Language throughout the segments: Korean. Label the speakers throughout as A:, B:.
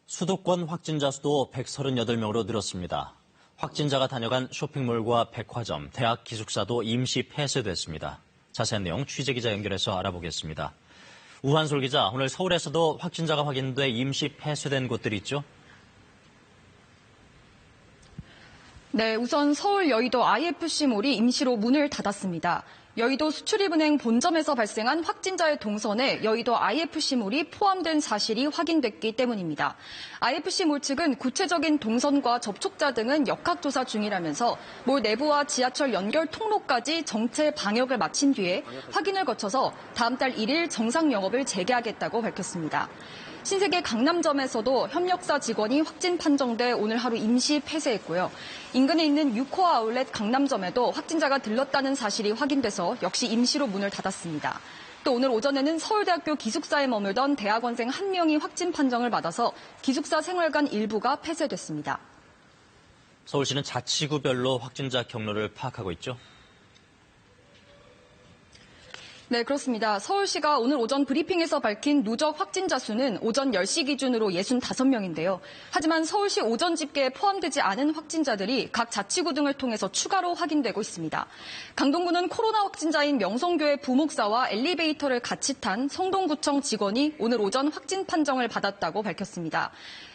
A: 수도권 확진자 수도 138명으로 늘었습니다. 확진자가 다녀간 쇼핑몰과 백화점, 대학 기숙사도 임시 폐쇄됐습니다. 자세한 내용 취재기자 연결해서 알아보겠습니다. 우한솔 기자, 오늘 서울에서도 확진자가 확인돼 임시 폐쇄된 곳들이 있죠?
B: 네, 우선 서울 여의도 IFC몰이 임시로 문을 닫았습니다. 여의도 수출입은행 본점에서 발생한 확진자의 동선에 여의도 IFC몰이 포함된 사실이 확인됐기 때문입니다. IFC몰 측은 구체적인 동선과 접촉자 등은 역학조사 중이라면서 몰 내부와 지하철 연결 통로까지 정체 방역을 마친 뒤에 확인을 거쳐서 다음 달 1일 정상 영업을 재개하겠다고 밝혔습니다. 신세계 강남점에서도 협력사 직원이 확진 판정돼 오늘 하루 임시 폐쇄했고요. 인근에 있는 6호 아울렛 강남점에도 확진자가 들렀다는 사실이 확인돼서 역시 임시로 문을 닫았습니다. 또 오늘 오전에는 서울대학교 기숙사에 머물던 대학원생 1명이 확진 판정을 받아서 기숙사 생활관 일부가 폐쇄됐습니다.
A: 서울시는 자치구별로 확진자 경로를 파악하고 있죠?
B: 네, 그렇습니다. 서울시가 오늘 오전 브리핑에서 밝힌 누적 확진자 수는 오전 10시 기준으로 65명인데요. 하지만 서울시 오전 집계에 포함되지 않은 확진자들이 각 자치구 등을 통해서 추가로 확인되고 있습니다. 강동구는 코로나 확진자인 명성교회 부목사와 엘리베이터를 같이 탄 성동구청 직원이 오늘 오전 확진 판정을 받았다고 밝혔습니다.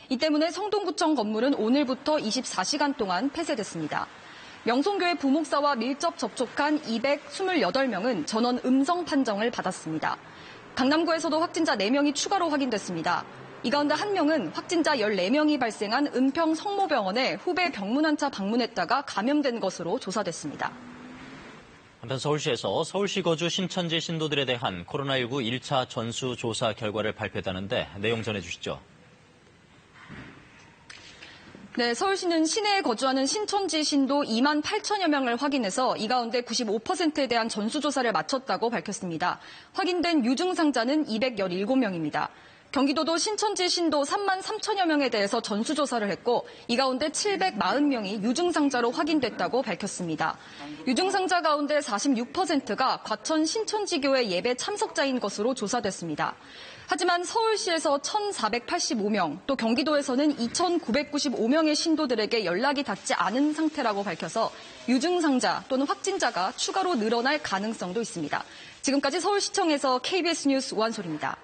B: 이 때문에 성동구청 건물은 오늘부터 24시간 동안 폐쇄됐습니다. 명성교회 부목사와 밀접 접촉한 228명은 전원 음성 판정을 받았습니다. 강남구에서도 확진자 4명이 추가로 확인됐습니다. 이 가운데 1명은 확진자 14명이 발생한 은평 성모병원에 후배 병문안차 방문했다가 감염된 것으로 조사됐습니다.
A: 한편 서울시에서 서울시 거주 신천지 신도들에 대한 코로나19 1차 전수조사 결과를 발표했다는데 내용 전해주시죠.
B: 네, 서울시는 시내에 거주하는 신천지 신도 2만 8천여 명을 확인해서 이 가운데 95%에 대한 전수조사를 마쳤다고 밝혔습니다. 확인된 유증상자는 217명입니다. 경기도도 신천지 신도 3만 3천여 명에 대해서 전수조사를 했고 이 가운데 740명이 유증상자로 확인됐다고 밝혔습니다. 유증상자 가운데 46%가 과천 신천지교회 예배 참석자인 것으로 조사됐습니다. 하지만 서울시에서 1,485명, 또 경기도에서는 2,995명의 신도들에게 연락이 닿지 않은 상태라고 밝혀서 유증상자 또는 확진자가 추가로 늘어날 가능성도 있습니다. 지금까지 서울시청에서 KBS 뉴스 우한솔입니다.